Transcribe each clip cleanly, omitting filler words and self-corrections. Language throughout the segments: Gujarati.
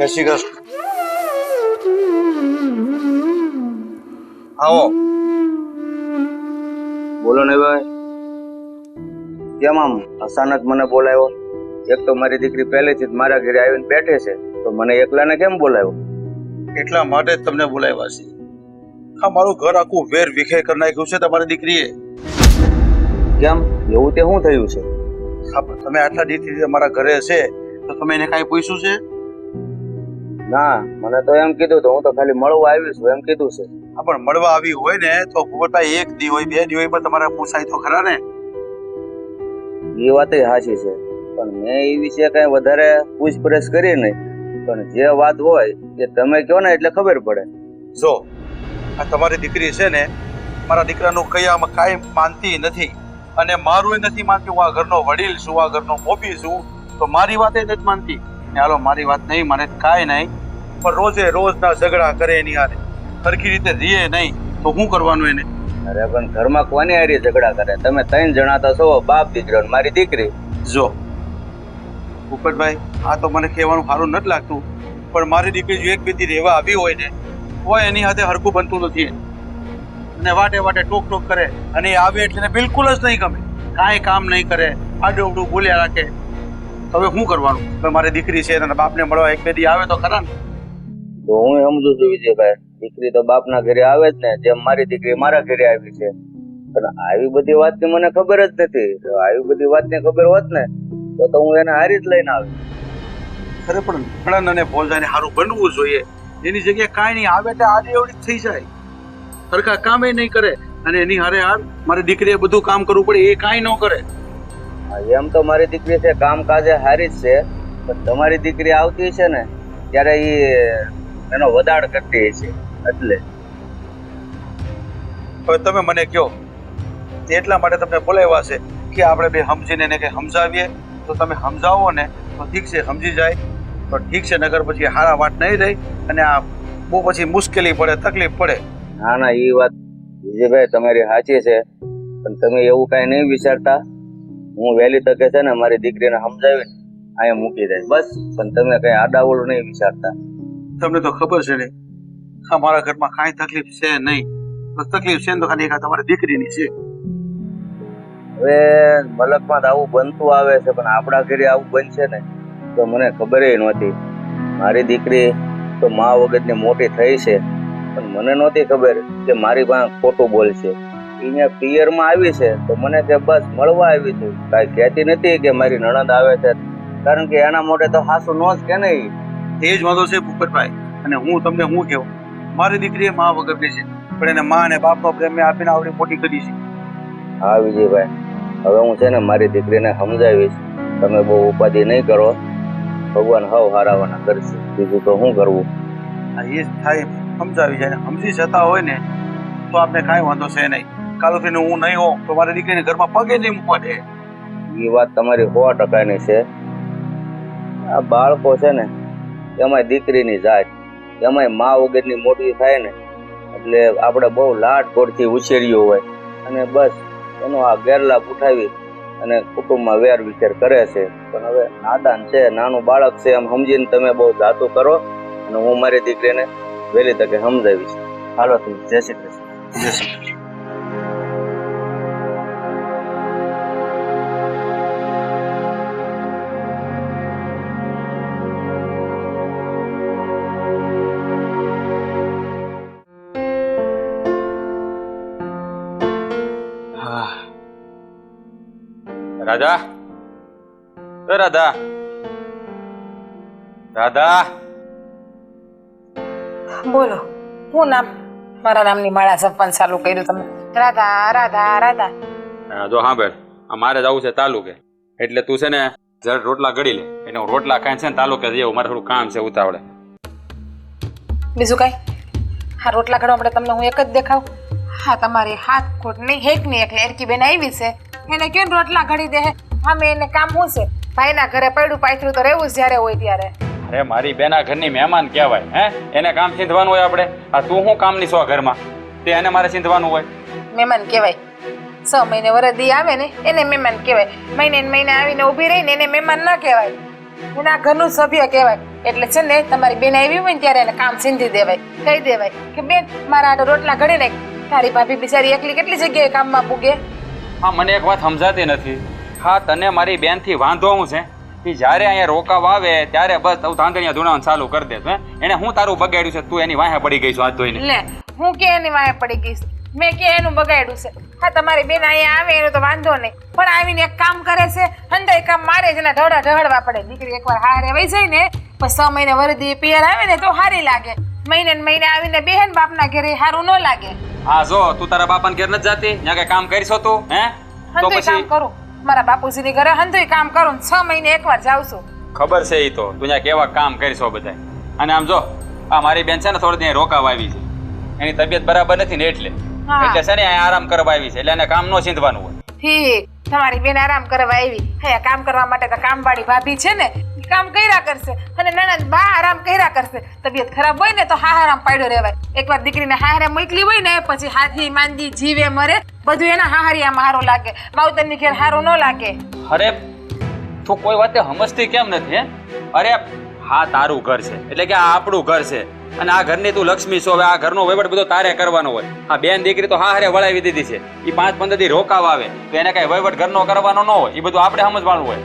જય શ્રી કૃષ્ણ. આવો. બોલો ને ભાઈ, કેમ આમ અચાનક મને બોલાવ્યો? એક તો મારી દીકરી પહેલેથી જ મારા ઘરે આવીને બેઠે છે, તો મને એકલાને કેમ બોલાવ્યો? એટલા માટે જ તમને બોલાવ્યા છે. આ મારું ઘર આખું વેર વિખેર કરી નાખ્યું છે તમારી દીકરીએ. કેમ, એવું તે શું થયું છે? હા, પણ તમે આટલા દીકરી મારા ઘરે છે તો તમે એને કાંઈ પૂછ્યું છે? ના, મને તો એમ કીધું, તો હું તો ખાલી મળવા આવી છું એમ કીધું છે. હા, પણ મળવા આવી હોય ને તો ભૂપતભાઈ એક દી હોય 2 દી હોય પણ તમારે પૂછાય તો ખરા ને. એ વાત સાચી છે, પણ મેં એ વિશે કઈ વધારે પૂછપરછ કરી નહીં. પણ જે વાત હોય એ તમે કહો ને એટલે ખબર પડે. જો આ તમારી દીકરી છે ને, મારા દીકરાનું કયામાં કાંઈ માનતી નથી અને મારું નથી માનતી. હું આ ઘરનો વડીલ છું, આ ઘરનો મોભી છું, તો મારી વાત નથી માનતી. હાલો, મારી વાત નહીં માને કાંઈ નહીં, પણ રોજે રોજના ઝઘડા કરે એની હારે, સરખી રીતે રીએ નહીં, તો શું કરવાનું એને? અરે પણ ઘરમાં કોની હારી ઝઘડા કરે? તમે 3 જણા તો છો, બાપ દીકરો ને મારી દીકરી. જો ભૂપતભાઈ, આ તો મને કહેવાનું સારું નથી લાગતું, પણ મારી દીકરી જો એક બીજી રહેવા આવી હોય ને, કોઈ એની સાથે હરખું બનતું નથી અને વાટે વાટે ટોક ટોક કરે અને એ આવે એટલે બિલકુલ જ નહીં ગમે, કાંઈ કામ નહીં કરે, આડું અવડું બોલ્યા રાખે. હવે શું કરવાનું? હવે મારી દીકરી છે અને બાપને મળવા 1-2 દી આવે તો ખરા ને. તો હું સમજુ છું વિજયભાઈ, દીકરી તો બાપના ઘરે આવે જ ને, જેમ મારી દીકરી મારા ઘરે આવી છે. પણ આવી બધી વાતની મને ખબર જ નથી. જો આવી બધી વાતની ખબર હોત ને તો હું એને હારી જ લઈને આવી. ખરે પણ નણંદ અને ભોજાને સારું બનવું જોઈએ. એની જગ્યાએ કાંઈ નહીં, આવે તો આજે એવડી જ થઈ જાય, સરખા કામે નહીં કરે અને એની હારે હાર મારી દીકરીએ બધું કામ કરવું પડે, એ કાંઈ ન કરે. એમ તો મારી દીકરી છે કામકાજે હારી જ છે, પણ તમારી દીકરી આવતી છે ને ત્યારે એનો વધાડ કરતી છે. એટલે હવે તમે મને કહો, એટલા માટે તમને બોલાવ્યા છે કે આપણે બે સમજીને એને કંઈ સમજાવીએ, તો તમે સમજાવો ને તો ઠીક છે, સમજી જાય તો ઠીક છે, નગર પછી હારા વાત નહીં રહી અને આ બહુ પછી મુશ્કેલી પડે, તકલીફ પડે. ના ના, એ વાત વિજયભાઈ તમારી સાચી છે, પણ તમે એવું કાંઈ નહીં વિચારતા. હું વહેલી તકે છે ને મારી દીકરીને સમજાવીને અહીંયા મૂકી દઈશ બસ. પણ તમે કઈ આડાવડું નહીં વિચારતા. તમને તો ખબર છે ને, અમારા ઘરમાં કાંઈ તકલીફ છે નહીં. બસ તકલીફ છે ને તો ખાલી એક આ તમારી દીકરીની છે. હવે મલકમાં આવું બનતું આવે છે, પણ આપણા ઘરે આવું બનશે ને તો મને ખબર નહોતી. મારી દીકરી તો મા વગરની મોટી થઈ છે, પણ મને નહોતી ખબર કે મારી પાસે ખોટું બોલશે. અહીંયા પિયરમાં આવી છે તો મને કે બસ મળવા આવી છું, કાંઈ કહેતી નથી કે મારી નણંદ આવે છે, કારણ કે એના મોઢે તો હાસું નો જ કે નહીં. એ જ વાંધો છે ભૂપતભાઈ. અને હું તમને શું કહું, મારી દીકરી મા વગરની છે, પણ એને મા અને બાપનો પ્રેમ આપીને આવડી મોટી કરી છે. હા વિજયભાઈ, હવે હું છે ને મારી દીકરીને સમજાવીશ. તમે બહુ ઉપાધિ નહીં કરો, ભગવાન હવ હારાવાના કરશે, બીજું તો શું કરવું. હા, એ જ થાય, સમજાવી જાય ને સમજી જતા હોય ને તો આપણે કાંઈ વાંધો છે નહીં. કાલુથી હું નહીં હોઉં તો મારી દીકરીને ઘરમાં પગે નહીં મૂકવા દે. એ વાત તમારી 100%ની છે. આ બાળકો છે ને એમાંય દીકરીની જાત, એમાંય મા વગરની મોટી થાય ને એટલે આપણે બહુ લાડકોડથી ઉછેર્યું હોય અને બસ એનો આ ગેરલાભ ઉઠાવી અને કુટુંબમાં વેર વિખેર કરે છે. પણ હવે નાદાન છે, નાનું બાળક છે એમ સમજીને તમે બહુ જાતું કરો અને હું મારી દીકરીને વહેલી તકે સમજાવીશ. હાલો તમે, જય શ્રી કૃષ્ણ. જય શ્રી કૃષ્ણ. રાધા, રાધા, રાધા. બોલો, હું નામ? મારા નામની માળા જપવાનું ચાલુ કર્યું તમે? રાધા રાધા રાધા. જો હા બેન, મારે જવું છે તાલુકે, એટલે તું છે ને જરા રોટલા ઘડી લે. એટલે હું રોટલા ખાઈને છે ને તાલુકે જવું, મારે થોડું કામ છે ઉતાવળે. બીજું કઈ? હા, રોટલા ઘડો આપણે તમને હું એક જ દેખાવ. હા, તમારી હાથ ખોટ નહીં હેક નહીં, એટલે એરકી બેન આવી છે, એને કેમ રોટલા ઘડી દે? હા, મેં એને કામ શું છે? ભાઈના ઘરે પડ્યું પાથર્યું તો રહેવું જ જ્યારે હોય ત્યારે. અરે મારી બેના ઘરની મહેમાન કહેવાય, હે? એને કામ ચીંધવાનું હોય આપણે. આ તું શું કામની છો ઘરમાં? તે એને મારે ચીંધવાનું હોય? મહેમાન કહેવાય. 6 મહિને વરદી આવે ને એને મહેમાન કહેવાય. મહિને આવીને ઊભી રહીને એને મહેમાન ના કહેવાય. એના ઘરનું સભ્ય કહેવાય. એટલે છે ને તમારી બેન આવી હોય ને ત્યારે એને કામ સીંધી દેવાય, કહી દેવાય કે બેન મારા હાટુ રોટલા ઘડી નાખ. તારી ભાભી બિચારી એકલી કેટલી જગ્યાએ કામમાં પૂગે. હા મને એક વાત સમજાતી નથી. હા તને મારી બેનથી વાંધો હું છે કે જ્યારે અહીંયા રોકાવા આવે ત્યારે બસ તું તાંદણિયા ધૂણાવાનું ચાલુ કરી દે હે. એને હું તારું બગાડ્યું છે? તું એની વાહે પડી ગઈ છો હાથ ધોઈને. લે હું કે એની વાહે પડી ગઈશ? મેં કે એનું બગાડ્યું છે? હા તમારી બેન અહીંયા આવે એનો તો વાંધો નહીં, પણ આવીને એક કામ કરે છે, હંધાઈ કામ મારે છે ને ઢળા ઢળવા પડે. દીકરી એકવાર હારે વહી જાય ને પછી 6 મહિને વરદી પિયર આવે ને તો હારી લાગે. મહિને ને મહિને આવીને બેહેન બાપના ઘરે હારું ન લાગે. હા જો તું તારા બાપાને ઘેર નથી જાતી? ત્યાં કઈ કામ કરીશો તું? હે તો હંધુય કામ કરું, મારા બાપુજીની ઘરે હંધુય કામ કરું, 6 મહિને એકવાર જાઉં છું. ખબર છે ઈ તો તું ત્યાં કેવા કામ કરીશો બધા. અને આમ જો આ મારી બેન છે ને થોડી ત્યાં રોકાવા આવી છે, એની તબિયત બરાબર નથી ને એટલે એટલે છે ને અહીંયા આરામ કરવા આવી છે, એટલે એને કામ નો સીંધવાનું હોય. ઠીક, તમારી બેન આરામ કરવા આવી. હે કામ કરવા માટે તો કામવાળી ભાભી છે ને ઈ કામ કર્યા કરશે અને નણંદ બા આરામ કર્યા કરશે. તબિયત ખરાબ હોય ને તો હારામ પાડ્યો રહેવાય. એકવાર દીકરીને હારે મોકલી હોય ને પછી હાથી માંદી જીવે મરે બધું એના હાહરિયામાં હારું લાગે, માવતરની ઘેર હારું ન લાગે. અરે તું કોઈ વાતે સમજતી કેમ નથી? હે અરે હા તારું ઘર છે એટલે કે આ આપણું ઘર છે અને આ ઘરની તું લક્ષ્મી છો. હવે આ ઘરનો વહીવટ બધો તારે કરવાનો હોય. આ બેન દીકરી તો હારે વળાવી દીધી છે, એ 5-15 દી રોકાવા આવે તો એને કઈ વહીવટ ઘરનો કરવાનો ન હોય, એ બધું આપણે સમજવાનું હોય.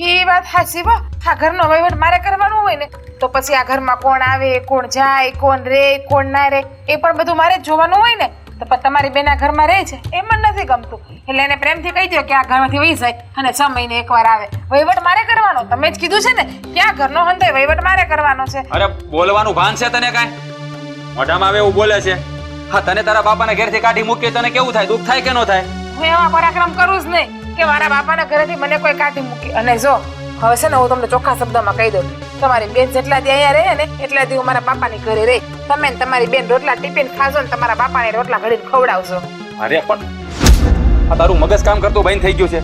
એ વાત સાચી બા. આ ઘરનો વહીવટ મારે કરવાનો હોય ને તો પછી આ ઘરમાં કોણ આવે, કોણ જાય, કોણ રે, કોણ ના રે એ પણ બધું મારે જ જોવાનું હોય ને. તો પણ તમારી બેન આ ઘરમાં રહે છે એમ જ નથી ગમતું, એટલે એને પ્રેમથી કહી દો કે આ ઘરમાંથી વહી જાય અને 6 મહિને એકવાર આવે. વહીવટ મારે કરવાનો, તમે જ કીધું છે ને કે આ ઘરનો હંધાય વહીવટ મારે કરવાનો છે. અરે બોલવાનું ભાન છે તને કાંઈ? મોઢામાં આવે એવું બોલે છે. હા તને તારા બાપાના ઘરેથી કાઢી મૂકીએ તને કેવું થાય? દુઃખ થાય કે ન થાય? હું એવા પરાક્રમ કરું જ નહીં કે મારા બાપાના ઘરેથી મને કોઈ કાઢી મૂકી. અને જો હવે છે ને હું તમને ચોખ્ખા શબ્દમાં કહી દઉં, તમારી બેન જેટલા દી અહીંયા રહે ને એટલા દી હું મારા બાપાની ઘરે રહી. તમે ને તમારી બેન રોટલા ટિફિન ખાશો ને તમારા બાપાને રોટલા ઘડીને ખવડાવશો. અરે પણ આ તારું મગજ કામ કરતું બંધ થઈ ગયું છે?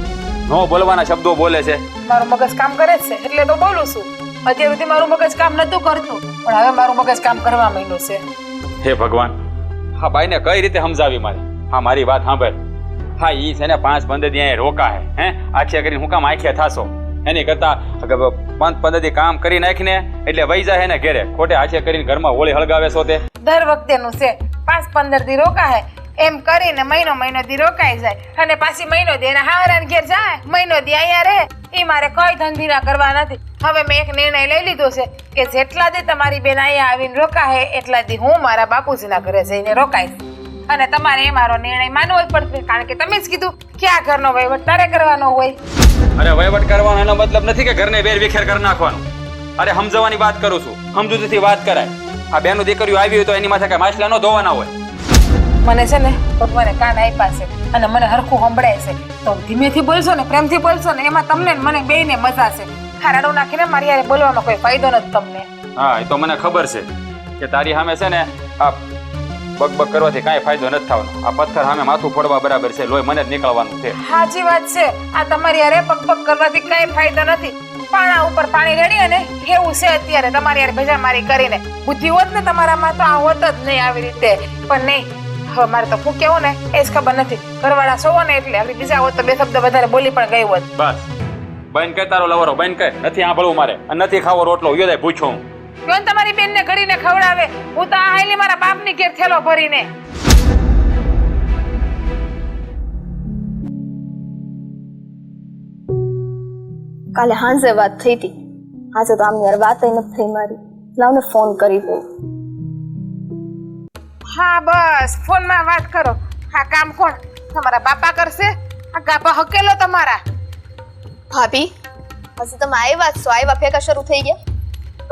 નો બોલવાના શબ્દો બોલે છે. મારું મગજ કામ કરે જ છે એટલે તો બોલું છું. અત્યાર સુધી મારું મગજ કામ નતું કરતું પણ હવે મારું મગજ કામ કરવા માંડ્યું છે. હે ભગવાન, હા બાઈને કઈ રીતે સમજાવી મારે? હા મારી વાત સાંભળ. હા ઈ છે ને 5-15 દી અહીંયા રોકા હે આખે કરીને હું કામ આખે થાશો? એની કરતા 5-15 દી કામ કરી નાખીને એટલે વહી જાય ને ઘેરે, ખોટે આખે કરીને ઘરમાં હોળી હળગાવે છો તે. દર વખતેનું છે 5-15 દી રોકાય એમ કરીને મહિનો દી રોકાઈ જાય અને પાછી મહિનો દી એના હારાને ઘેર જાય, મહિનો દી અહીંયા રહે. એ મારે કોઈ ધંધીના કરવા નથી. હવે મેં એક નિર્ણય લઈ લીધો છે કે જેટલા દી તમારી બેન અહીંયા આવીને રોકાય એટલા દી હું મારા બાપુજીના ઘરે જઈને રોકાઈશ. અને તમારે એ મારો નિર્ણય માનવો જ પડશે કારણ કે તમે જ કીધું કે આ ઘરનો વહીવટ તારે કરવાનો હોય. અરે વહીવટ કરવાનો એનો મતલબ નથી કે ઘરને વેર વિખેર કરી નાખવાનું. અરે સમજવાની વાત કરું છું, સમજૂતીથી વાત કરાય. આ બેનું દીકરીઓ આવી હોય તો એની માથે કઈ માછલા ન ધોવાના હોય. મને છે ને ભગવાને કાન આપ્યા છે અને મને હરખું સંભળાય છે તો ધીમેથી બોલશો ને પ્રેમથી બોલશો ને એમાં તમને ને મને બેયને મજા છે. હારાડું નાખીને મારી યારે બોલવામાં કોઈ ફાયદો નથી તમને. હા એ તો મને ખબર છે કે તારી સામે છે ને આ બકબક કરવાથી કાંઈ ફાયદો નથી થવાનો. આ પથ્થર સામે માથું ફોડવા બરાબર છે, લોહી મને જ નીકળવાનું છે. સાચી વાત છે. આ તમારી યારે બકબક કરવાથી કઈ ફાયદો નથી. પાણા ઉપર પાણી રેડી અને એવું છે અત્યારે તમારી યારે ભેજામારી કરીને. બુદ્ધિ હોત ને તમારામાં તો આ હોત જ નહીં આવી રીતે. પણ નહીં, હવે મારે તો શું કેવું ને એ જ ખબર નથી. ઘરવાળા સોવો ને એટલે આપડી બીજા હોત તો 2 શબ્દ વધારે બોલી પણ ગઈ હોત. બસ બંધ કર તારો લવરો, બંધ કર. નથી સાંભળવું મારે અને નથી ખાવો રોટલો. યોદાય પૂછો હું કોણ તમારી બેન ને ઘડીને ખવડાવે? હું તો આ હાલી મારા બાપની ઘેર થેલો ભરીને. કાલે હાંજે વાત થઈ હતી, આજે તો આમની યાર વાત નથી થઈ મારી. લાવને ફોન કરી દઉં. હા બસ ફોનમાં વાત કરો. હા કામ કોણ? તમારા બાપા કરશે? આ ગાભા હકેલો તમારા. ભાભી હજી તમે આવ્યા છો, આવ્યા ફેંકા શરૂ થઈ ગયા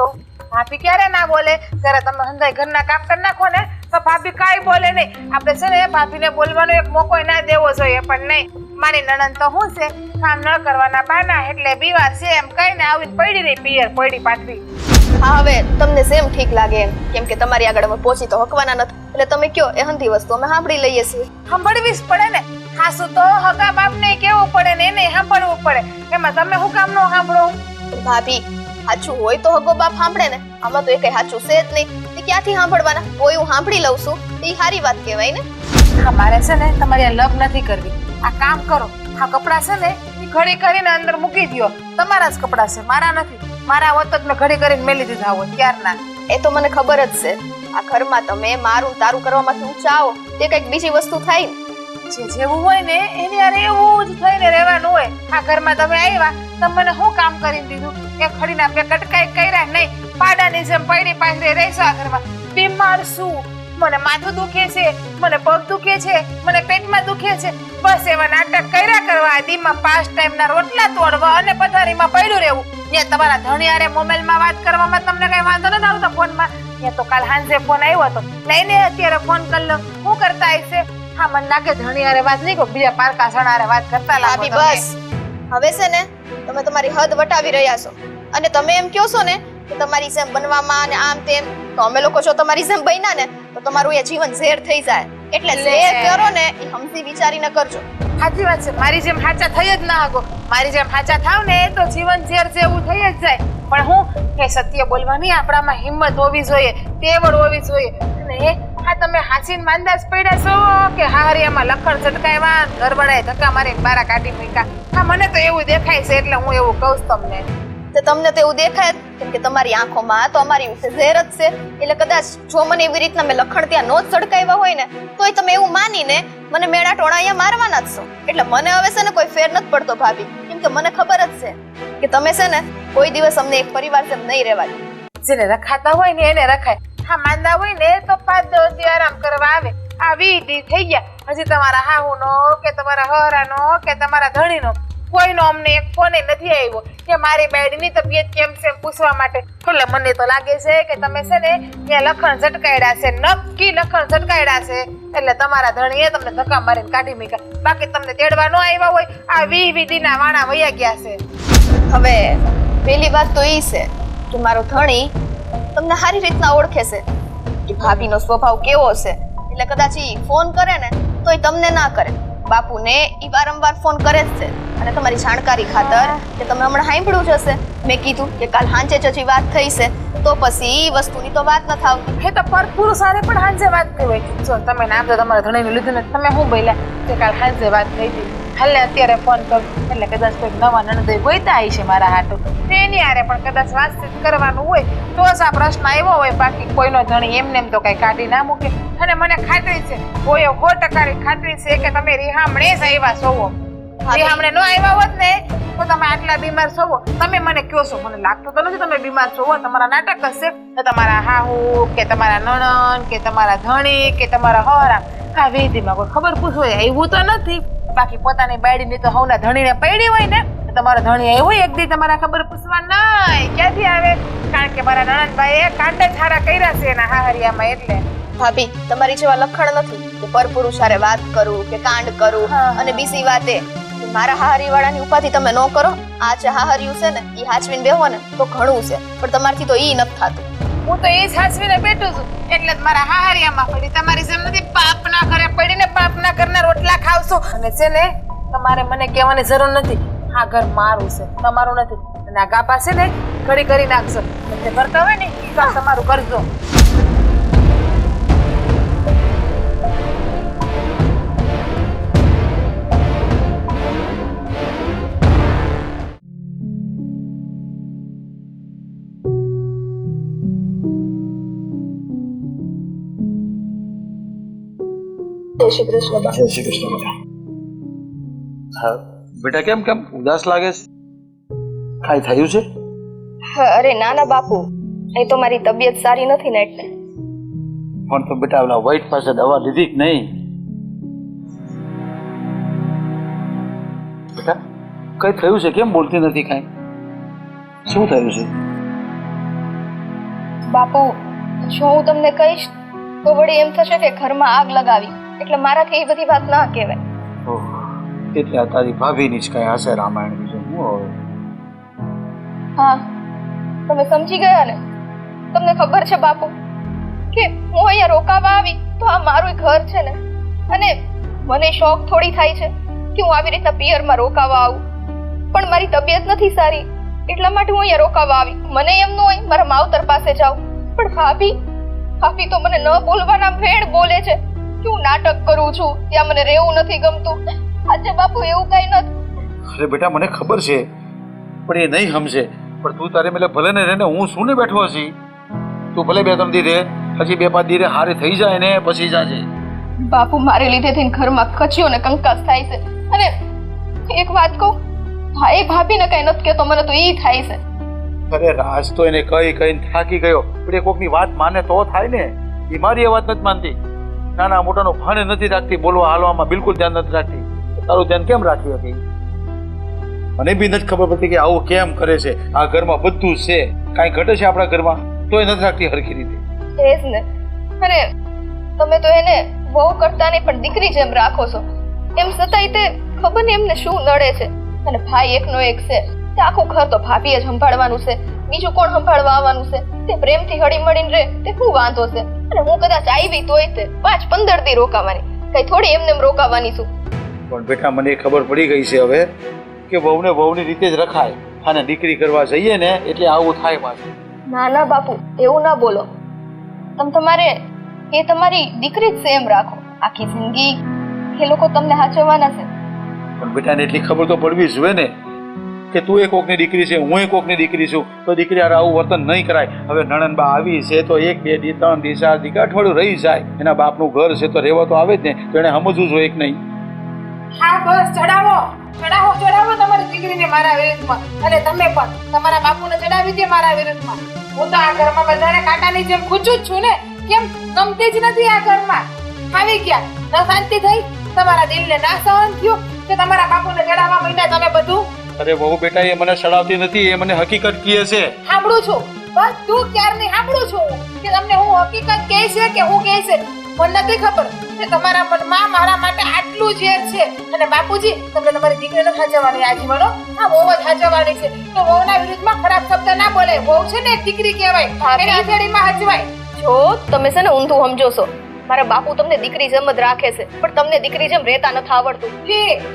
તો ભાભી ક્યારે ના બોલે? જ્યારે તમે હંધાઈ ઘરના કામ કરી નાખો ને તો ભાભી કાંઈ બોલે નહીં. આપણે છે ને ભાભીને બોલવાનો એક મોકો ના દેવો જોઈએ. પણ નહીં, મારી નણંદ તો શું છે કામ ન કરવાના બહાના એટલે બીવાર છે એમ કહીને આવીને પડી રહી પિયર પડી પાથરી. હા હવે તમને સેમ ઠીક લાગે એમ, કેમ કે તમારી આગળ અમે પહોંચી તો હકવાના નથી એટલે તમે કયો એ હંધી વસ્તુ અમે સાંભળી લઈએ છીએ. સાંભળવી જ પડે ને. હાસુ તો હગા બાપને કેવું પડે ને એને સાંભળવું પડે. એમાં તમે શું કામ નો સાંભળો? ભાભી સાચું હોય તો હગો બાપ સાંભળે ને, આમાં તો એ કઈ સાચું છે જ નહીં. એ ક્યાંથી સાંભળવાના? કોઈ હું સાંભળી લઉં છું એ સારી વાત કહેવાય ને. હા મારે છે ને તમારી આ લવ નથી કરવી. આ કામ કરો, આ કપડા છે ને એ ઘડી કરીને અંદર મૂકી દો. તમારા જ કપડા છે, મારા નથી. મારા હોત તો મેં ઘડી કરીને મેલી દીધા હોત ક્યારના. એ તો મને ખબર જ છે. આ ઘરમાં તમે મારું તારું કરવામાંથી ઊંચા આવો તે કંઈક બીજી વસ્તુ થાય ને. જે જેવું હોય ને એની હારે એવું જ થઈને રહેવાનું હોય. આ ઘરમાં તમે આવ્યા તમે મને શું કામ કરીને દીધું? કે ખડીના બે કટકાઈ કર્યા નહીં, પાડાની જેમ પૈડી પાથરી રહીશું આ ઘરમાં. બીમાર શું? મને માથું દુખે છે, મને પગ દુખે છે, મને પેટમાં દુખે છે, બસ એવા નાટક કર્યા કરવા. દીમાં 5 ટાઈમના રોટલા તોડવા અને પથારીમાં પડ્યું રહેવું. ત્યાં તમારા ધણિયારે મોબાઈલમાં વાત કરવામાં તમને કઈ વાંધો નથી આવતો ફોનમાં? ત્યાં તો કાલ સાંજે ફોન આવ્યો હતો, લઈને અત્યારે ફોન કરી લો. શું કરતા હશે? હા, મને લાગે ધણિયારે વાત નહીં કહો, બીજા પારકા સણારે વાત કરતા લાગો. બસ હવે છે ને તમે તમારી હદ વટાવી રહ્યા છો. અને તમે એમ કહો છો ને કે તમારી જેમ બનવામાં અને આમ તેમ, તો અમે લોકો જો તમારી જેમ બન્યા ને તો તમારું એ જીવન ઝેર થઈ જાય. એટલે ઝેર કરો ને એ સમજી વિચારીને કરજો. સાચી વાત છે, મારી જેમ હાચા થઈ જ ના હગો. મારી જેમ હાચા થાવ ને તો જીવન ઝેર જેવું થઈ જ જાય. પણ હું કે સત્ય બોલવાની આપણામાં હિંમત હોવી જોઈએ, તેવડ હોવી જોઈએ. અને હા, તમે હાચીને માંદાજ પડ્યા છો કે હારિયામાં લખણ ઝટકાવ્યા, ગરબડાએ ધક્કા મારી બારા કાઢી મૂક્યા? હા, મને તો એવું દેખાય છે એટલે હું એવું કહું છું તમને. તો તમને તો એવું દેખાય કેમ કે તમારી આંખોમાં તો અમારી વિશે ઝેર જ છે. એટલે કદાચ જો મને એવી રીતના મેં લખણ ત્યાં નો જ ઝડકાવ્યા હોય ને તોય તમે એવું માનીને મને મેળા ટોળા અહીંયા મારવાના જ છો. એટલે મને હવે છે ને કોઈ ફેર નથી પડતો ભાભી, કેમ કે મને ખબર જ છે કે તમે છે ને કોઈ દિવસ અમને એક પરિવાર જેમ નહીં રહેવા દો. જેને રખાતા હોય ને એને રખાય. હા, માંદા હોય ને તો 5-10 દી આરામ કરવા આવે. આ 20 દી થઈ ગયા, હજી તમારા હાહુનો કે તમારા હરાનો કે તમારા ધણીનો કોઈનો અમને એક ફોન નથી આવ્યો કે મારી બાયડીની તબિયત કેમ છે પૂછવા માટે. એટલે મને તો લાગે છે કે તમે છે ને ત્યાં લખણ ઝટકાયડા છે, નક્કી લખણ ઝટકાયડા છે. એટલે તમારા ધણીએ તમને ધક્કા મારીને કાઢી મૂક્યા. બાકી તમને તેડવા ન આવ્યા હોય આ 20 દીના વાણા વયા ગયા છે. હવે પહેલી વાત તો એ છે કે મારો ધણી તમને સારી રીતના ઓળખે છે કે ભાભીનો સ્વભાવ કેવો છે. એટલે કદાચ ઈ ફોન કરે ને તોય તમને ના કરે, બાપુને ઈ વારંવાર ફોન કરે જ છે. અને તમારી જાણકારી ખાતર કે તમે હમણાં સાંભળ્યું જ હશે મેં કીધું કે કાલ સાંજે જ હજી વાત થઈ છે, તો પછી ઈ વસ્તુની તો વાત નથી આવતી. હે તો પર પુરુષ આને પણ સાંજે વાત થઈ હોય. જો તમે નામ તો તમારા ધણીને લીધું ને તમે શું બોલ્યા કે કાલ સાંજે વાત થઈ હતી? હાલે અત્યારે ફોન કર એટલે કદાચ કોઈ નવા નણંદોય ગોઈતા આવી છે મારા હાટું, તેની હારે પણ કદાચ વાતચીત કરવાનું હોય તો જ આ પ્રશ્ન આવ્યો હોય. બાકી કોઈનો ધણી એમને એમ તો કઈ કાઢી ના મૂકે. અને મને ખાતરી છે, કોઈ 100% ખાતરી છે કે તમે રિહામણે જ આવ્યા છો. રિહામણે નો આવ્યા હોત ને તો તમે આટલા બીમાર છો. તમે મને કહો છો, મને લાગતું તો નથી તમે બીમાર છો. તમારા નાટક હશે તો તમારા હાહુ કે તમારા નણંદ કે તમારા ધણી કે તમારા હરા આ વેદીમાં કોઈ ખબર પૂછો એવું તો નથી. બાકી પોતાની બાયડીની તો હવના ધણીને પડી હોય ને તમારા ધણી આવ્યો હોય એક દી તમારા ખબર પૂછવા નહીં ક્યાંથી આવે? કારણ કે મારા નણંદભાઈએ કાંડ જ હારા કર્યા છે એના હાહરિયામાં. એટલે ભાભી તમારી જેવા લખણ નથી કે પરપુરુષ હારે વાત કરું કે કાંડ કરું. અને બીજી વાત એ કે મારા હાહરી વાળાની ઉપાધિ તમે ન કરો. આ જે હાહરિયું છે ને ઈ હાચવીને બેહો ને તો ઘણું છે, પણ તમારથી તો ઈ નથી થતું. હું તો એ જ હાચવીને બેઠું છું એટલે જ મારા હાહરિયામાં પડી. તમારી જેમ નથી પાપના ઘરે પડીને પાપના ઘરના રોટલા ખાવશો. અને છે ને તમારે મને કહેવાની જરૂર નથી, આ ઘર મારું છે તમારું નથી. અને આ ગાપા છે ને ઘડી કરી નાખશો એટલે કરતા હોય ને એ કામ તમારું કરજો. જય શ્રી કૃષ્ણ બા. જય શ્રી કૃષ્ણ બેટા. હા બેટા, કેમ કેમ ઉદાસ લાગે છે? કાંઈ થયું છે? અરે ના ના બાપુ, એ તો મારી તબિયત સારી નથી ને એટલે. પણ તો બેટા ઓલા વાઈટ પાસે દવા લીધી કે નહીં? બેટા કઈ થયું છે? કેમ બોલતી નથી? કાંઈ શું થયું છે? બાપુ જો હું તમને કહીશ તો વળી એમ થશે કે ઘરમાં આગ લગાવી, એટલે મારાથી એ બધી વાત ના કહેવાય. ઓહ, એટલે આ તારી ભાભીની જ કઈ હશે રામાયણ બીજું હું હવે? હા, તમે સમજી ગયા ને? તમને ખબર છે બાપુ કે હું અહીંયા રોકાવા આવી તો આ મારું ઘર છે ને, અને મને શોખ થોડી થાય છે કે હું આવી રીતના પિયરમાં રોકાવા આવું. પણ મારી તબિયત નથી સારી એટલા માટે હું અહીંયા રોકાવા આવી. મને એમ ન હોય મારા માવતર પાસે જાઉં, પણ ભાભી તો મને ન બોલવાના વેણ બોલે છે કે હું નાટક કરું છું, ત્યાં મને રહેવું નથી ગમતું. આજે બાપુ એવું કઈ નથી. અરે બેટા મને ખબર છે, પણ એ નહીં સમજે. પણ તું તારે મેલે ભલે ને રે ને, હું શું ને બેઠો હશી. તું ભલે 2-3 દી રે, હજી 2-5 દી રે, હારી થઈ જાય ને પછી જાજે. બાપુ મારે લીધે થઈને ઘરમાં ખચ્યો ને કંકાસ થાય છે. અને એક વાત કહું, ભાઈ ભાભીને કઈ નથી કહેતો, મને તો ઈ થાય છે. અરે રાજ તો એને કહીને થાકી ગયો, પણ એ કોકની વાત માને તો થાય ને. એ મારી એ વાત નથી માનતી, નાના મોટાનો ભાને નથી રાખતી, બોલવા હાલવામાં બિલકુલ ધ્યાન નથી રાખતી. તારું ધ્યાન કેમ રાખી હતી? મને બી નથી ખબર પડતી કે આવું કેમ કરે છે. આ ઘરમાં બધું છે, કાંઈ ઘટે છે આપણા ઘરમાં તોય નથી રાખતી હરખી રીતે. એ જ ને. અને તમે તો એને વહુ કરતા નહીં પણ દીકરી જેમ રાખો છો. એમ છતાંય તે ખબર નહીં એમને શું નડે છે. અને ભાઈ એકનો એક છે, તે આખું ઘર તો ભાભીએ જ સંભાળવાનું છે, બીજું કોણ સંભાળવા આવવાનું છે? તે પ્રેમથી હળી મળીને રહે તે શું વાંધો છે? અને હું કદાચ આવી તોય તે 5-15 દી રોકાવાની, કઈ થોડી એમને એમ રોકાવાની છું. પણ બેટા મને ખબર પડી ગઈ છે હવે કે વહુને વહુની રીતે જ રખાય, અને દીકરી કરવા જઈએ ને એટલે આવું થાય પાછું. ના ના બાપુ, એવું ના બોલો. તમારે એ તમારી દીકરી જ છે એમ રાખો. આખી જિંદગી એ લોકો તમને હાચવવાના છે. પણ બેટાને એટલી ખબર તો પડવી જોઈએ ને કે તું એ કોકની દીકરી છે, હું એ કોકની દીકરી છું, તો દીકરી હારે આવું વર્તન નહીં કરાય. હવે નણંદબા આવી છે તો 1-2 દી 3 દી 4 દી અઠવાડિયું રહી જાય. એના બાપનું ઘર છે તો રહેવા તો આવે જ ને, તો એને સમજવું જોઈએ કે નહીં? હા બસ ચડાવો તમારી દીકરીને મારા વિરુદ્ધમાં, અને તમે પણ તમારા બાપુને ચડાવી દે મારા વિરુદ્ધમાં. હું તો આ ઘરમાં બધાને કાંટાની જેમ ખૂંચું જ છું ને. કેમ ગમતી જ નથી આ ઘરમાં? આવી ગયા ન શાંતિ થઈ, તમારા દિલને ના સહન થયું કે તમારા બાપુને ચડાવવા માંડ્યા તમે બધું. અરે બહુ બેટા એ મને સડાવતી નથી, એ મને હકીકત કહે છે. સાંભળું છું, બસ તું ક્યારની સાંભળું છું કે તમને હું હકીકત કહે છે કે હું કહે છે. મને નથી ખબર કે તમારા મનમાં મારા માટે આટલું ઝેર છે. અને બાપુજી તમને તમારી દીકરીને સાચવવાની આજીવનો, હા બહુ જ સાચવવાની છે. તો વહુના વિરુદ્ધમાં ખરાબ શબ્દ ના બોલે. વહુ છે ને એક દીકરી કહેવાય, એની આંગળીમાં હચવાય. જો તમે છે ને ઊંધું સમજો છો. મારા બાપુ તમને દીકરી જેમ જ રાખે છે, પણ તમને દીકરી જેમ રહેતા નથી આવડતું.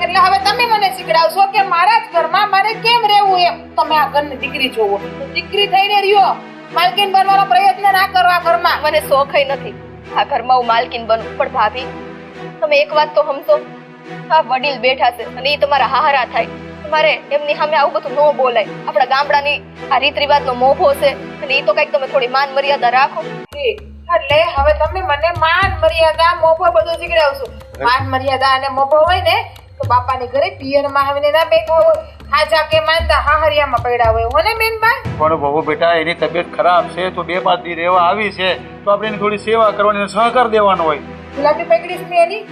એટલે હવે તમે મને શીખડાવશો કે મારા જ ઘરમાં મારે કેમ રહેવું એમ. તમે આ ઘરની દીકરી જોવો, દીકરી થઈને રહ્યો, માલકીન બનવાનો પ્રયત્ન ના કરો આ ઘરમાં. મને શોખય નથી આ ઘરમાં હું માલકીન બનું. પણ ભાભી તમે એક વાત તો સમજો, આ વડીલ બેઠા છે અને એ તમારા હારા થાય. તમારે એમની સામે આવું બધું ન બોલાય. આપણા ગામડાની આ રીત રિવાજનો મોભો છે, અને એ તો કઈક તમે થોડી માન મર્યાદા રાખો. એટલે હવે તમે મને માન મર્યાદા મોભો બધું શીખડાવશો. માન મર્યાદા અને મોભો હોય ને તો બાપાની ઘરે પિયરમાં આવીને ના બેઠા હોય, હાજા કે માનતા હાહરિયામાં પડ્યા હોય. હોને બેનબા? પણ બહુ બેટા એની તબિયત ખરાબ છે તો 2-5 દી રહેવા આવી છે, તો આપણે એની થોડી સેવા કરવાની અને સહકાર દેવાનો હોય. ગુલાબી પકડીશ મેં એની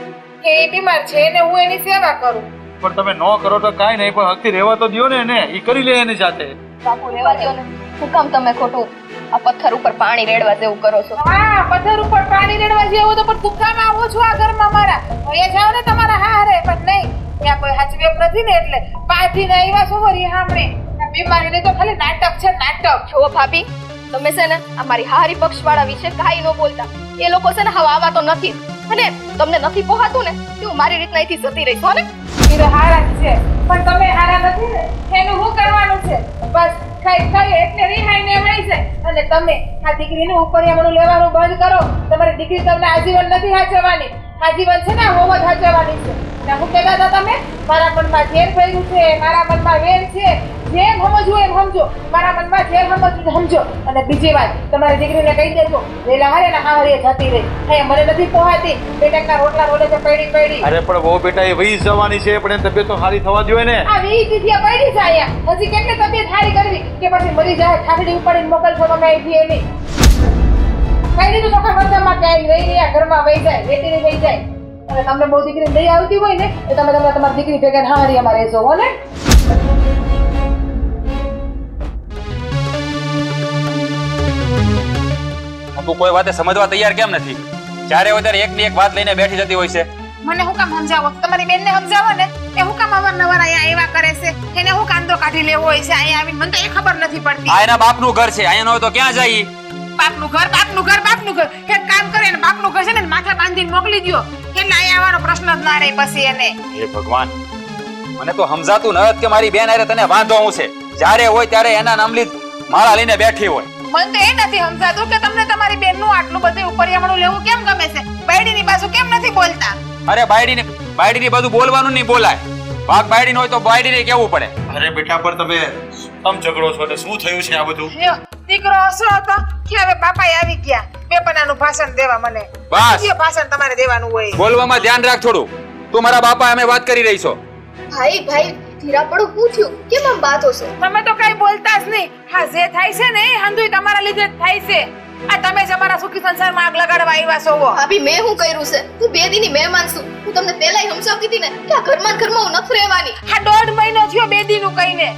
કે એ બીમાર છે ને હું એની સેવા કરું. પણ તમે ન કરો તો કાંઈ નહીં, પણ હકથી રહેવા તો દ્યો ને એને, એ કરી લે એની જાતે. બાપુ રહેવા દો ને. શું કામ તમે ખોટું આ પથ્થર ઉપર પાણી રેડવા જેવું કરો છો? હા પથ્થર ઉપર પાણી રેડવા જેવું તો પણ ભૂખામાં આવું છું આ ઘરમાં મારા. હવે જાઓ ને તમારા હારે, પણ નહીં ત્યાં કોઈ હાચવેક નથી ને એટલે પાછી ને આવ્યા છો વરી હામણે. આ બીમારીને તો ખાલી નાટક છે, નાટક. જો ભાભી તમે છે ને આ મારી હારી પક્ષ વાળા વિશે કાંઈ ન બોલતા. એ લોકો છે ને હવે આવા તો નથી, અને તમને નથી પોહાતું ને તો હું મારી રીતના અહીંથી જતી રહીશ. હો ને એ હારા જ છે, પણ તમે હારા નથી ને એનું શું કરવાનું છે? બસ ખાઈ એટલે રિહાઈને વળી જાય. અને તમે આ દીકરીનું ઉપરિયામણું લેવાનું બંધ કરો. તમારી દીકરી તમને આજીવન નથી હાચવવાની, આજીવન છે ને હોવ જ હાચવવાની છે. અને હું કહેતા હતા તમે મારા મનમાં ઝેર ભર્યું છે, મારા મનમાં વેર છે. જેમ સમજવું એમ સમજો, મારા મનમાં ઝેર સમજવું સમજો. અને બીજી વાત તમારી દીકરીને કહી દેજો વેલા હારે ને હારે જતી રહી. હે મને નથી પોહાતી, બેટાના રોટલા રોલે છે પડી. અરે પણ બહુ બેટા એ વહી જવાની છે, પણ એની તબિયત તો સારી થવા જોઈએ ને. આ 20 દીધિયા પડી જાય. હજી કેટલી તબિયત સારી કરવી કે પછી મરી જાય? ઠાકડી ઉપાડીને મોકલશો તમે અહીંથી એની. કઈ દીધું ચોખા બધામાં ક્યાંય રહી રહ્યા ઘરમાં વહી જાય, વેટીને વહી જાય. અને તમને બહુ દીકરી નહીં આવતી હોય ને એ તમે તમારી દીકરી ભેગા હારીયામાં રહેશો. હો ને તું કોઈ વાતે સમજવા તૈયાર કેમ નથી? જ્યારે હોય ત્યારે એકની એક વાત લઈને બેઠી જતી હોય છે. મને હું કામ સમજાવો? તમારી બેનને સમજાવો ને. એ હું કામ અવારનવાર અહીંયા એવા કરે છે? એને હું કાંદો કાઢી લેવો હોય છે અહીંયા આવીને? મને તો એ ખબર નથી પડતી. આ એના બાપનું ઘર છે, અહીંયા ન હોય તો ક્યાં જાય? બાપનું ઘર. એક કામ કરે ને બાપનું ઘર છે ને માથે બાંધીને મોકલી દો એટલે અહીંયા આવવાનો પ્રશ્ન જ ના રહે પછી એને. હે ભગવાન, મને તો સમજાતું ન કે મારી બેન હારે તને વાંધો હું છે. જ્યારે હોય ત્યારે એના નામલી માળા લઈને બેઠી હોય. મને તો એ નથી સમજાતું કે તમને તમારી બેનનું આટલું બધું ઉપરિયામણું લેવું કેમ ગમે છે? બાયડીની પાછું કેમ નથી બોલતા? અરે બાયડીની બધું બોલવાનું નહીં બોલાય. વાઘ બાયડી હોય તો બાયડીને કેવું પડે. અરે બેટા પણ તમે આમ ઝઘડો છો ને શું થયું છે આ બધું? લ્યો, દીકરો હસો હતો કે હવે બાપાએ આવી ગયા બેપનાનું ભાષણ દેવા મને. બસ. જે ભાષણ તમારે દેવાનું હોય. બોલવામાં ધ્યાન રાખ થોડું. તું મારા બાપા અમે વાત કરી રહી છો. ભાઈ ધીરા પડો પૂછ્યું કેમ આમ વાત હશે? તમે તો કઈ બોલતા જ નહીં. હા જે થાય છે ને એ હંધુય તમારા લીધે જ થાય છે. આ તમે જ અમારા સુખી સંસારમાં આગ લગાડવા આવ્યા છો. ભાભી મેં શું કર્યું છે? તું 2 દીની મહેમાન છું. હું તમને પહેલાય સમજાવતી હતી ને કે આ ઘરમાં હું નથી રહેવાની. હા 1.5 મહિનો થયો 2 દીનું કહીને.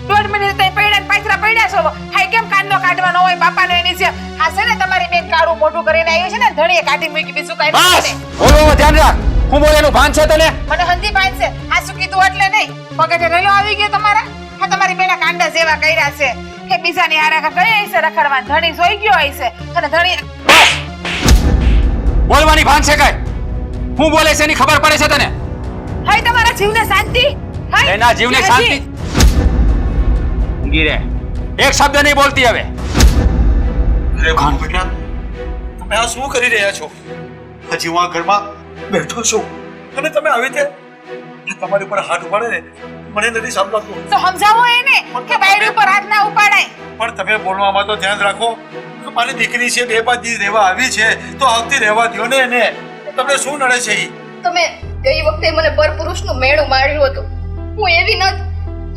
1.5 મહિને તઈ પૈડા ને પાછરા પડ્યા છો. હા કેમ કાનનો કાઢવાનો હોય બાપાનો એની છે. હા છે ને તમારી બેન કાળું મોઢું કરીને આવી છે ને ધણીએ કાઢી મૂકી બીજું કઈ બસ નથી. બોલવામાં ધ્યાન રાખ. હું બોલેનું ભાન છે તને? મને હંધી ભાન છે. હા શું કીધું એટલે નહીં. પગેટે રેલો આવી ગયો તમારા. હા તમારી બેના કાંડા જેવા કર્યા છે કે બીજાની હારે ગયા હશે રખડવા. ધણી જોઈ ગયો હશે અને ધણી બોલવાની ભાન છે કઈ? હું બોલે છે એની ખબર પડે છે તને? હાય તમારા જીવને શાંતિ. હાય એના જીવને શાંતિ. ઊંઘી રહે. એક શબ્દ નહીં બોલતી હવે. અરે બાપુ બેટા તમે આ શું કરી રહ્યા છો? હજી હું આ ઘરમાં બેઠો છું અને તમે આવી રીતે તમારી ઉપર હાથ ઉપાડે ને મને નથી સમજાતું. તો સમજાવો એને કે બાયડી ઉપર હાથ ના ઉપાડાય. પણ તમે બોલવામાં તો ધ્યાન રાખો. મારી દીકરી છે 2-5 દિવસ રહેવા આવી છે તો આવતી રહેવા દ્યો ને એને. તમને શું નડે છે ઈ? તમે ગઈ વખતે મને પરપુરુષનું મેળું માર્યું હતું. હું એવી નથી.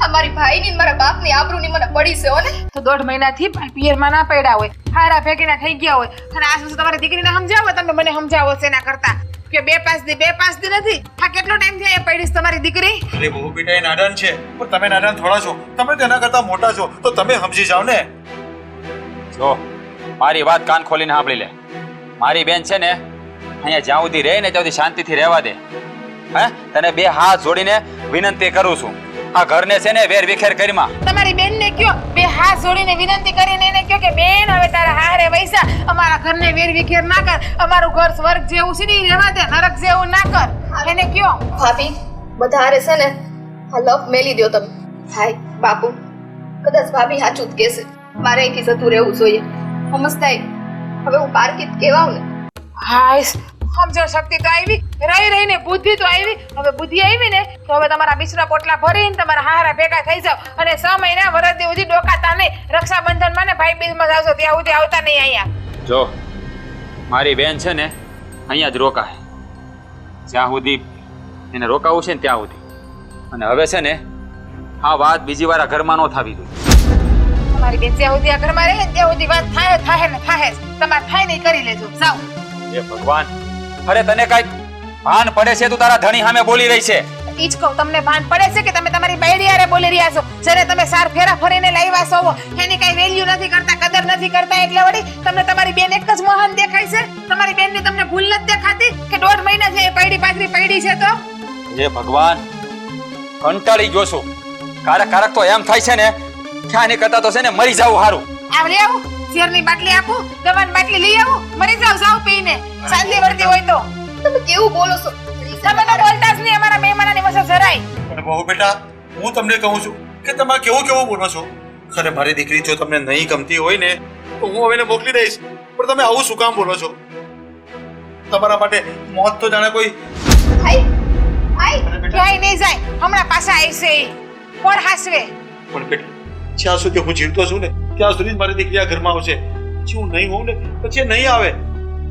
આ મારી ભાઈની ને મારા બાપની આબરૂની મને પડી છે હો ને. તો 1.5 મહિનાથી પિયરમાં ના પડ્યા હોય હારા ભેગીના થઈ ગયા હોય અને આ શું તમારી દીકરીને સમજાવો. તમે મને સમજાવો છે એના કરતા કે 2-5 દી નથી. હા કેટલો ટાઈમ થયો એ પડીશ તમારી દીકરી? અરે બહુ બેટા એ નાદાન છે પણ તમે નાદાન થોડા છો. તમે તેના કરતા મોટા છો તો તમે સમજી જાઓ ને. જો મારી વાત કાન ખોલીને સાંભળી લે. મારી બેન છે ને અહીંયા જ્યાં સુધી રહે ને ત્યાં સુધી શાંતિથી રહેવા દે. હે તને 2 હાથ જોડીને વિનંતી કરું છું. આ ઘરને છે ને વેર વિખેર કરીમાં. તમારી બેનને કયો 2 હાથ જોડીને વિનંતી કરીને એને કયો કે બેન હવે તારા હારે વૈસા અમારા ઘરને વેર વિખેર ના કર. અમારું ઘર સ્વર્ગ જેવું છે ને રહેવા દે. નરક જેવું ના કર. એને કયો ભાભી વધારે છે ને આ લપ મેલી દ્યો તમે. ભાઈ બાપુ કદાચ ભાભી સાચું જ કહેશે. મારે અહીંથી જતું રહેવું જોઈએ. સમજતા હવે હું પારકીત કહેવાઉં ને. હાય સમજણ શક્તિ તો આવી રહીને બુદ્ધિ તો આવી. હવે બુદ્ધિ આવી ને તો હવે તમારા બિસરા પોટલા ભરીને તમારા હારા ભેગા થઈ જાવ અને 6 મહિના વરસ સુધી ડોકાતા નહીં. રક્ષાબંધનમાં ને ભાઈ બીજમાં જાવશો ત્યાં સુધી આવતા નહીં અહીંયા. જો મારી બેન છે ને અહીંયા જ રોકાય જ્યાં સુધી એને રોકાવું છે ને ત્યાં સુધી. અને હવે છે ને આ વાત બીજી વાર આ ઘરમાં ન થવી જોઈએ. તમારી બેન જ્યાં સુધી આ ઘરમાં રહે ત્યાં સુધી વાત થાય ને થાય. તમારે થાય નહીં કરી લેજો. જાઓ. એ ભગવાન અરે તને કઈ ભાન પડે છે? તું તારા ધણી સામે બોલી રહી છે. ઈ જ કહું તમને ભાન પડે છે કે તમે તમારી બાયડી હારે બોલી રહ્યા છો? જ્યારે તમે સાર ફેરા ફરીને લાવ્યા છો એની કઈ વેલ્યુ નથી કરતા કદર નથી કરતા એટલે વળી તમને તમારી બેન એક જ મહાન દેખાય છે? તમારી બેનની તમને ભૂલ નથી દેખાતી કે 1.5 મહિના છે એ પૈડી પાથરી પૈડી છે તો? હે ભગવાન કંટાળી ગયો છું. કારક તો એમ થાય છે ને ક્યાં નહીં કરતા તો છે ને મરી જાવું સારું. આવ લે આવું શેરની બાટલી આપું દવાની બાટલી લઈ આવું મરી જાવ જાવ પીને શાંતિ વર્તી હોય તો. તમે કેવું બોલો છો? તમે તો બોલતા જ નહીં અમારા મહેમાનની વસે જરાય. પણ બહુ બેટા હું તમને કહું છું કે તમે કેવું બોલો છો. ખરે મારી દીકરી જો તમને નહીં ગમતી હોય ને તો હું હવે એને મોકલી દઈશ. પણ તમે આવું શું કામ બોલો છો? તમારા માટે મોત તો જાણે કોઈ ક્યાંય નહીં જાય. હમણાં પાછા આવશે ઈ. કોણ હાસવે? પણ બેટા જ્યાં સુધી હું જીવતો છું ને ત્યાં સુધી જ મારી દીકરી આ ઘરમાં આવશે. પછી હું નહીં હોઉં ને પછી એ નહીં આવે.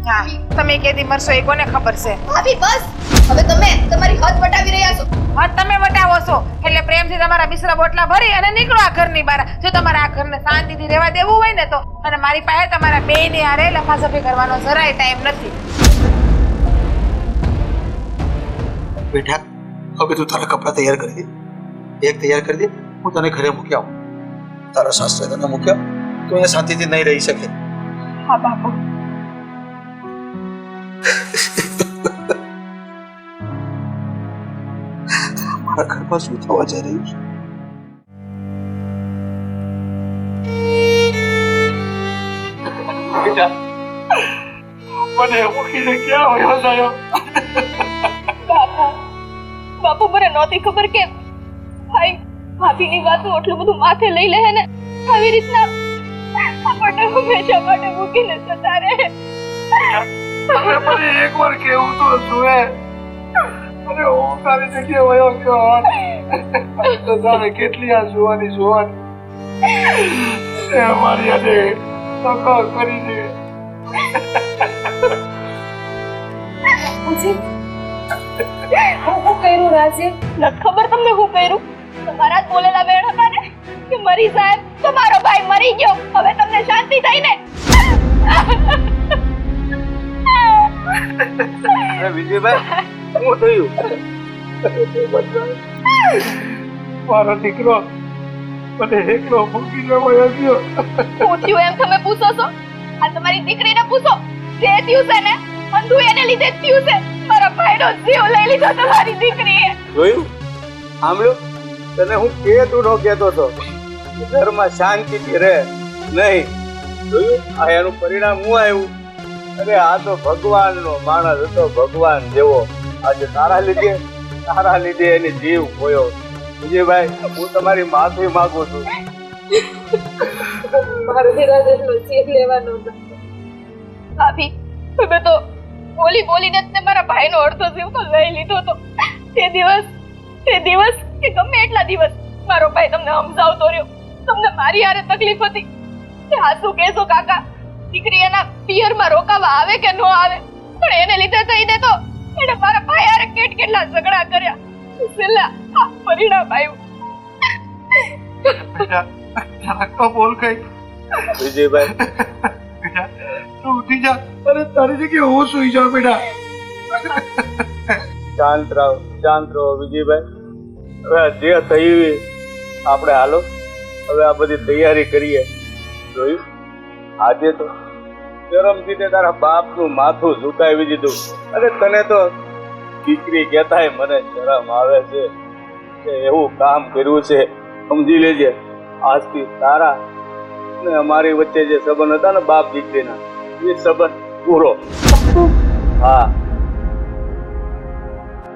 હા તમે કેદી મરશો એ કોને ખબર છે? ભાભી બસ હવે તમે તમારી હદ વટાવી રહ્યા છો. હા તમે વટાવો છો એટલે પ્રેમથી તમારા બિસરા બોટલા ભરી અને નીકળો આ ઘરની બહાર. જો તમારે આ ઘરને શાંતિથી રહેવા દેવું હોય ને તો. અને મારી પાસે તમારા બેયની હારે લફાસફી કરવાનો જરાય ટાઈમ નથી. બેટા હવે તું તારા કપડાં તૈયાર કરી દે. એક તૈયાર કરી દે હું તને ઘરે મૂકી આવું. તારા સાસરે તને મૂક્યા તો અહીંયા શાંતિથી નહીં રહી શકે. હા બાપુ. મારા ઘરમાં શું થવા જઈ રહ્યું છે? બેટા મને મૂકીને ક્યાં હોયો સાયો? બાપુ મને નહોતી ખબર કે ભાઈ ભાભીની વાતો આટલું બધું માથે લઈ લે ને આવી રીતના આપણને હંમેશા માટે મૂકીને જતા રહે. હવે મને એકવાર કેવું તો જોઈએ. અરે હું મારી જગ્યાએ વયો ગયો હોત તો જાણે કેટલી આ જોવાની જોવાની એ અમારી આજે ટકો કરી દે. હું કર્યું રાજી? ન ખબર તમને હું કર્યું? તમારા જ બોલેલા વેણ હતા ને કે મરી સાહેબ તમારો ભાઈ મરી ગયો, હવે તમને શાંતિ થઈ ને? અરે વિજયભાઈ શું થયું? મારો દીકરો મને એકલો મૂકીને વયો ગયો. શું થયું એમ તમે પૂછો છો? આ તમારી દીકરીને પૂછો. જે થયું છે ને અંધુ એને લીધે જ થયું છે. મારા ભાઈનો જીવ લઈ લીધો તમારી દીકરીએ. જોયું? સાંભળ્યું? તને હું કેતું ન કેતો તો ઘરમાં શાંતિથી રહે નહીં. જોયું? આ એનું પરિણામ હું આવ્યું. અરે આ તો ભગવાનનો માણસ હતો, ભગવાન જેવો. આજે તારા લીધે એની જીવ ખોયો. વિજયભાઈ હું તમારી માફી માંગુ છું. મારો હીરાજનો જીવ લેવાનો હતો. ભાભી તમે તો બોલીને જ તે મારા ભાઈનો અડધો જીવ તો લઈ લીધો તો. તે દિવસ કે ગમે એટલા દિવસ મારો ભાઈ તમને સમજાવતો રહ્યો. તમને મારી હારે તકલીફ હતી કે આ શું કહેશો કાકા, દીકરી એના પિયરમાં રોકાવા આવે કે ન આવે, પણ એને લીધે થઈને તો એને મારા ભાઈ હારે કેટલા ઝઘડા કર્યા. છેલ્લા આ પરિણામ આવ્યું. જરાક તો બોલ કઈ. વિજયભાઈ બેટા તું ઉઠી જા. અરે તારી જગ્યાએ હું સુઈ જાઉં બેટા. શાંત રહો વિજયભાઈ. હવે જે થયું આપણે હાલો હવે આ બધી તૈયારી કરીએ. જોયું? આજે તો શરમથી તે તારા બાપનું માથું ઝુકાવી દીધું. અરે તને તો દીકરી કહેતાય મને શરમ આવે છે કે એવું કામ કર્યું છે. સમજી લેજે આજથી તારા ને અમારી વચ્ચે જે સંબંધ હતા ને બાપ દીકરીના એ સંબંધ પૂરો. હા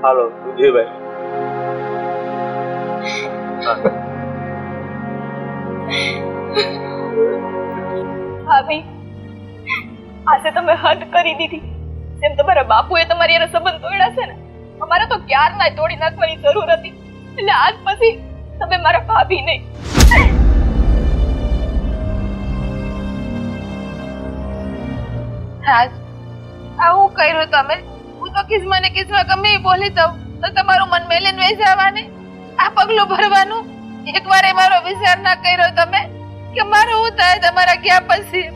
હાલો વિજયભાઈ. ભાભી આજે તમે હદ કરી દીધી. જેમ તમારા બાપુએ તમારી હારે સંબંધ તોડ્યા છે ને, અમારે તો ક્યારના તોડી નાખવાની જરૂર હતી. એટલે આજ પછી તમે મારા ભાભી નહીં. રાજ આવું કર્યું તમે? હું તો કિસ્મા ગમે એ બોલી દઉં તો તમારું મન મેલીને વહી જવાની, આ પગલું ભરવાનું. એકવાર એ મારો વિચાર ના કર્યો તમે કે મારું શું થાય તમારા ગયા પછી?